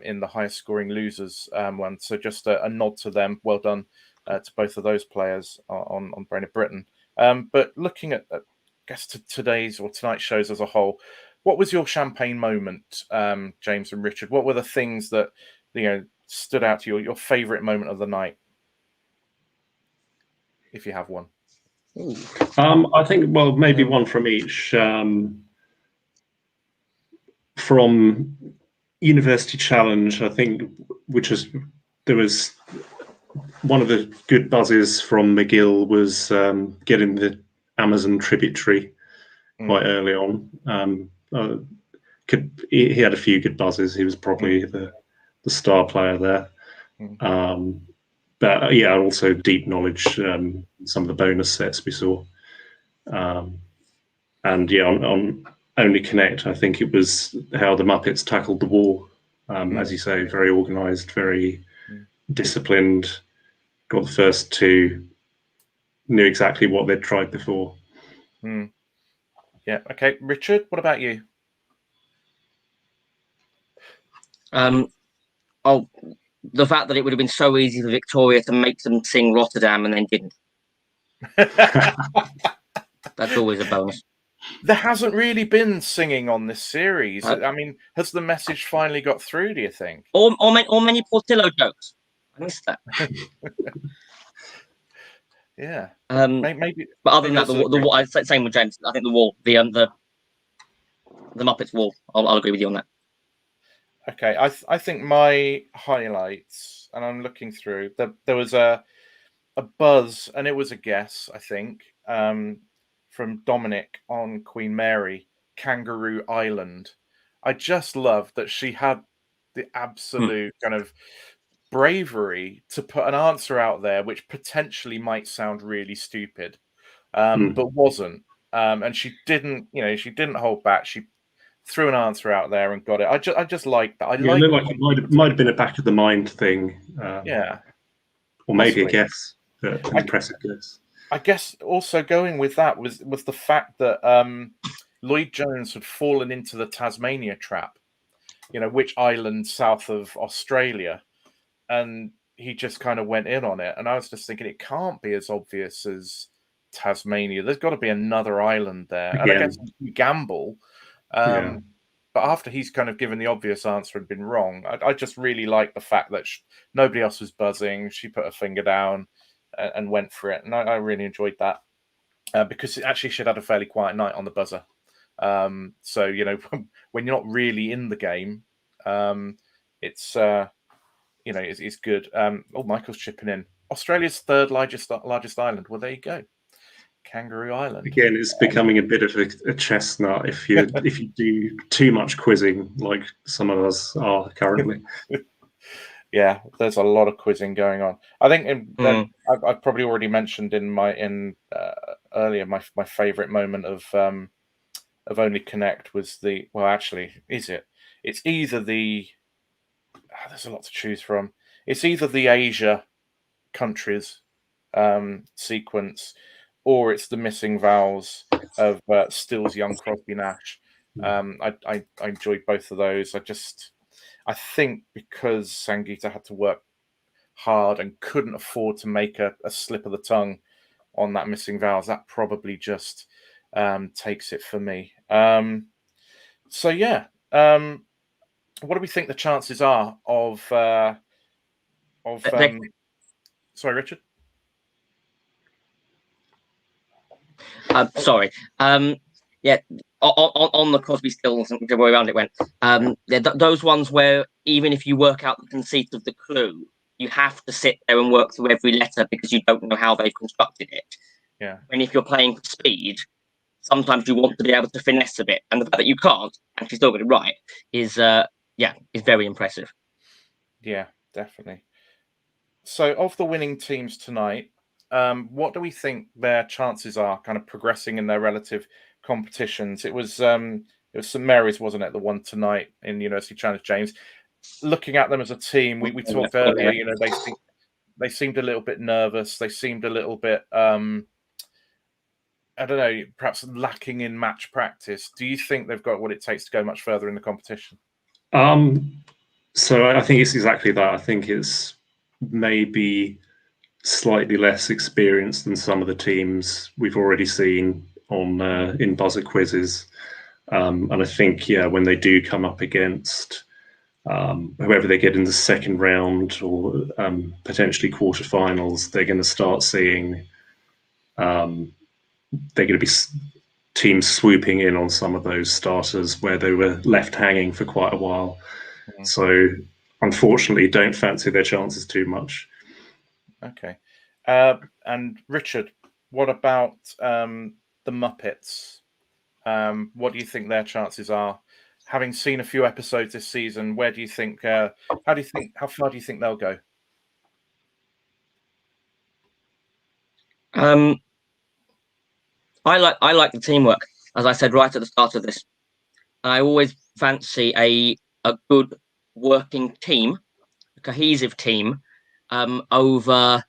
in the highest scoring losers one. So just a nod to them. Well done to both of those players on Brain of Britain. But looking at I guess today's or tonight's shows as a whole, what was your champagne moment, James and Richard? What were the things that stood out to you? Your favourite moment of the night, if you have one. I think maybe one from each. From University Challenge, I think, there was one of the good buzzes from McGill was getting the Amazon tributary quite early on. He had a few good buzzes. He was probably the star player there. But yeah, also deep knowledge, some of the bonus sets we saw. And yeah, on Only Connect, I think it was how the Muppets tackled the wall. As you say, very organised, very disciplined, got the first two, knew exactly what they'd tried before. Yeah, okay. Richard, what about you? The fact that it would have been so easy for Victoria to make them sing Rotterdam and then didn't. That's always a bonus. There hasn't really been singing on this series. I mean, has the message finally got through, do you think? Or many Portillo jokes. I missed that. Yeah. Maybe. But other than that, the same with James. I think the wall, the Muppets wall. I'll agree with you on that. Okay, I think my highlights, and I'm looking through. There was a buzz, and it was a guess, I think, from Dominic on Queen Mary, Kangaroo Island. I just love that she had the absolute kind of bravery to put an answer out there, which potentially might sound really stupid, but wasn't. And she didn't, she didn't hold back. She threw an answer out there and got it. I just like that. It looked like it might have been a back of the mind thing. Yeah, or maybe possibly. a guess, an impressive guess. I guess also going with that was the fact that Lloyd Jones had fallen into the Tasmania trap. Which island south of Australia, and he just kind of went in on it. And I was just thinking, it can't be as obvious as Tasmania. There's got to be another island there. Again. And I guess you gamble. But after he's kind of given the obvious answer and been wrong, I just really like the fact that nobody else was buzzing. She put her finger down and went for it. And I really enjoyed that because actually she'd had a fairly quiet night on the buzzer. So, when you're not really in the game, it's good. Michael's chipping in. Australia's third largest island. Well, there you go. Kangaroo Island. Again, it's becoming a bit of a chestnut if you do too much quizzing, like some of us are currently. Yeah, there's a lot of quizzing going on. I think I've probably already mentioned earlier my favourite moment of Only Connect was it's either there's a lot to choose from. It's either the Asia countries sequence, or it's the missing vowels of Stills, Young, Crosby, Nash. I enjoyed both of those. I think because Sangeeta had to work hard and couldn't afford to make a slip of the tongue on that missing vowels, that probably just takes it for me. What do we think the chances are of sorry, Richard? Sorry. On the Crosby Stills and the way around it went. Those ones where even if you work out the conceit of the clue, you have to sit there and work through every letter because you don't know how they've constructed it. Yeah. And if you're playing for speed, sometimes you want to be able to finesse a bit, and the fact that you can't and you still get it right is very impressive. Yeah, definitely. So, of the winning teams tonight, what do we think their chances are kind of progressing in their relative competitions? It was St Mary's, wasn't it, the one tonight in the University Challenge, James? Looking at them as a team, we talked earlier, they seemed a little bit nervous. They seemed a little bit, I don't know, perhaps lacking in match practice. Do you think they've got what it takes to go much further in the competition? So I think it's exactly that. I think it's maybe slightly less experienced than some of the teams we've already seen on in buzzer quizzes. And I think, when they do come up against whoever they get in the second round or potentially quarterfinals, they're going to start seeing they're going to be teams swooping in on some of those starters where they were left hanging for quite a while. Mm-hmm. So unfortunately, don't fancy their chances too much. Okay. And Richard, what about the Muppets? What do you think their chances are? Having seen a few episodes this season, how far do you think they'll go? I like the teamwork, as I said right at the start of this. I always fancy a good working team, a cohesive team, over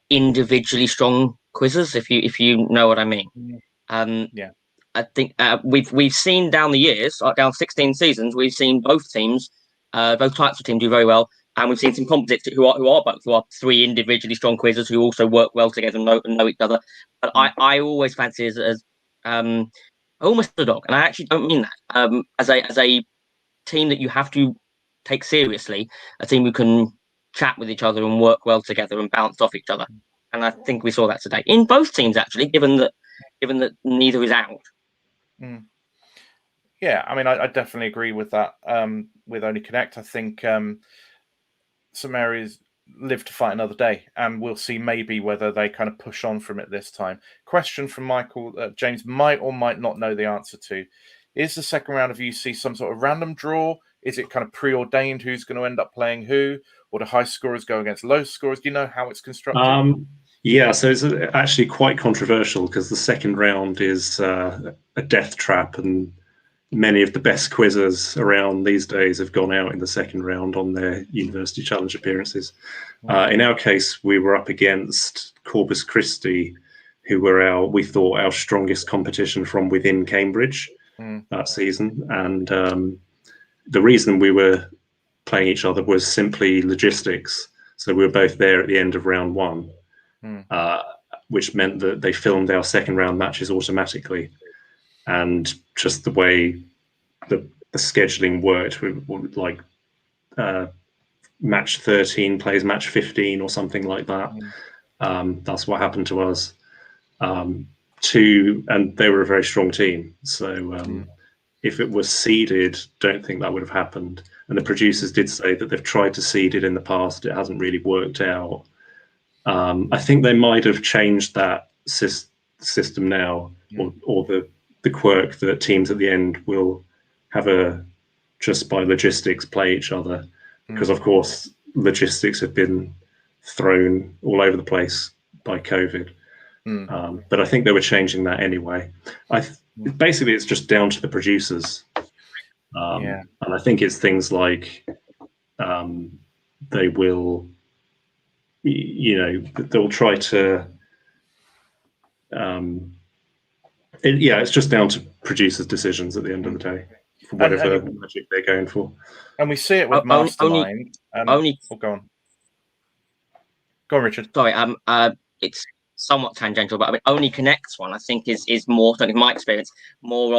individually strong quizzes, if you know what I mean. Yeah. I think we've seen down the years, down 16 seasons, we've seen both teams, both types of teams do very well, and we've seen some composites who are three individually strong quizzes who also work well together and know each other. But I always fancy as almost a dog, and I actually don't mean that. As a team that you have to take seriously, a team who can chat with each other and work well together and bounce off each other. And I think we saw that today in both teams, actually, given that neither is out. Yeah, I mean, I definitely agree with that. With Only Connect, I think some areas live to fight another day, and we'll see maybe whether they kind of push on from it this time. Question from Michael: James might or might not know the answer to: is the second round of UC some sort of random draw? Is it kind of preordained who's going to end up playing who, or do high scorers go against low scorers? Do you know how it's constructed? Yeah, so it's actually quite controversial because the second round is a death trap, and many of the best quizzers around these days have gone out in the second round on their University Challenge appearances. In our case, we were up against Corpus Christi, who were we thought our strongest competition from within Cambridge that season. And the reason we were playing each other was simply logistics. So we were both there at the end of round one, which meant that they filmed our second round matches automatically. And just the way the scheduling worked, like match 13 plays match 15 or something like that. That's what happened to us. And they were a very strong team. So if it was seeded, don't think that would have happened. And the producers did say that they've tried to seed it in the past. It hasn't really worked out. I think they might have changed that system now, or the quirk that teams at the end will have just by logistics play each other, because of course logistics have been thrown all over the place by COVID. But I think they were changing that anyway. Basically, it's just down to the producers. And I think it's things like they will, they'll try to. It's just down to producers' decisions at the end of the day, for whatever magic they're going for. And we see it with Mastermind. Go on. Go on, Richard. Sorry, it's somewhat tangential, but I mean, Only Connect's one, I think, is more, certainly in my experience, more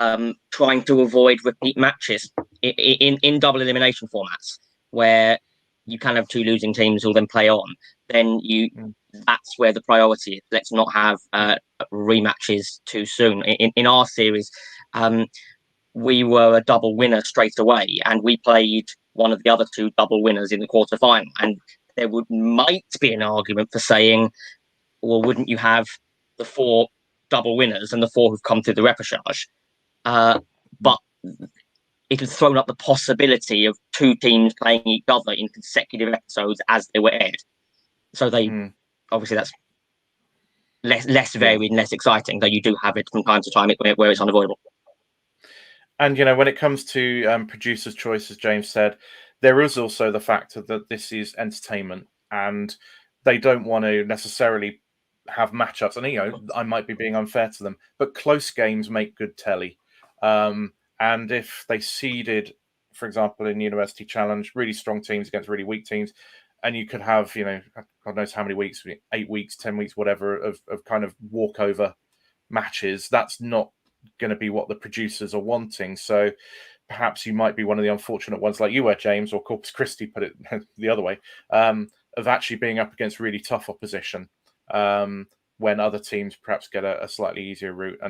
on trying to avoid repeat matches in double elimination formats, where you can have two losing teams who'll then play on. Then that's where the priority is. Let's not have rematches too soon. In our series, we were a double winner straight away, and we played one of the other two double winners in the quarterfinal. And there might be an argument for saying, well, wouldn't you have the 4 double winners and the 4 who've come through the repechage? But it has thrown up the possibility of 2 teams playing each other in consecutive episodes as they were aired. So they obviously that's less varied and less exciting, though you do have it from time to time where it's unavoidable. And when it comes to producers' choice, as James said, there is also the factor that this is entertainment, and they don't want to necessarily have matchups. And I might be being unfair to them, but close games make good telly. And if they seeded, for example, in University Challenge, really strong teams against really weak teams, and you could have, God knows how many weeks, 8 weeks, 10 weeks, whatever, of kind of walkover matches, that's not going to be what the producers are wanting. So perhaps you might be one of the unfortunate ones like you were, James, or Corpus Christi put it the other way, of actually being up against really tough opposition when other teams perhaps get a slightly easier route.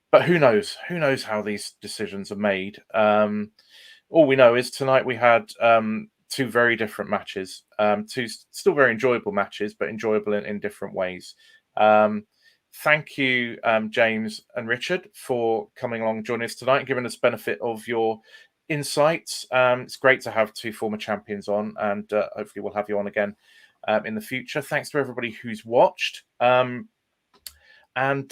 But who knows? Who knows how these decisions are made? All we know is tonight we had 2 very different matches, 2 still very enjoyable matches, but enjoyable in different ways. Thank you, James and Richard, for coming along and joining us tonight and giving us benefit of your insights. It's great to have 2 former champions on, and hopefully we'll have you on again in the future. Thanks to everybody who's watched. And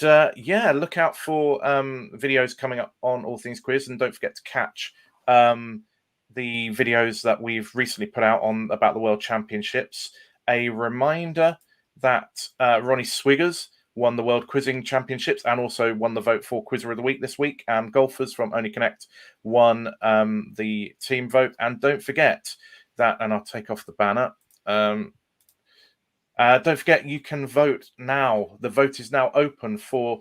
look out for videos coming up on All Things Quiz, and don't forget to catch the videos that we've recently put out on about the World Championships. A reminder that Ronnie Swiggers won the World Quizzing Championships and also won the vote for Quizzer of the Week this week. And golfers from Only Connect won the team vote. And don't forget that, and I'll take off the banner. Don't forget, you can vote now. The vote is now open for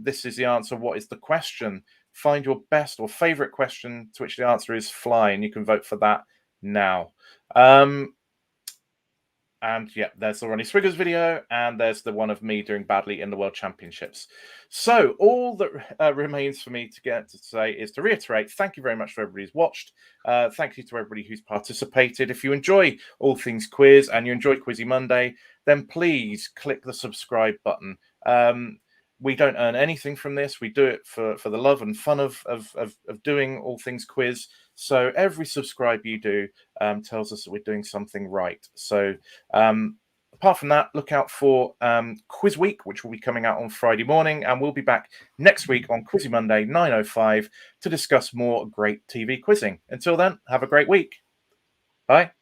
This Is the Answer, What is the Question? Find your best or favourite question to which the answer is fly, and you can vote for that now. And yeah, there's the Ronnie Swiggers video, and there's the one of me doing badly in the World Championships. So all that remains for me to say is to reiterate, thank you very much for everybody who's watched. Thank you to everybody who's participated. If you enjoy all things quiz and you enjoy Quizzy Monday, then please click the subscribe button. We don't earn anything from this. We do it for the love and fun of doing all things quiz. So every subscribe you do tells us that we're doing something right. So apart from that, look out for Quiz Week, which will be coming out on Friday morning. And we'll be back next week on Quizzy Monday, 9:05, to discuss more great TV quizzing. Until then, have a great week. Bye.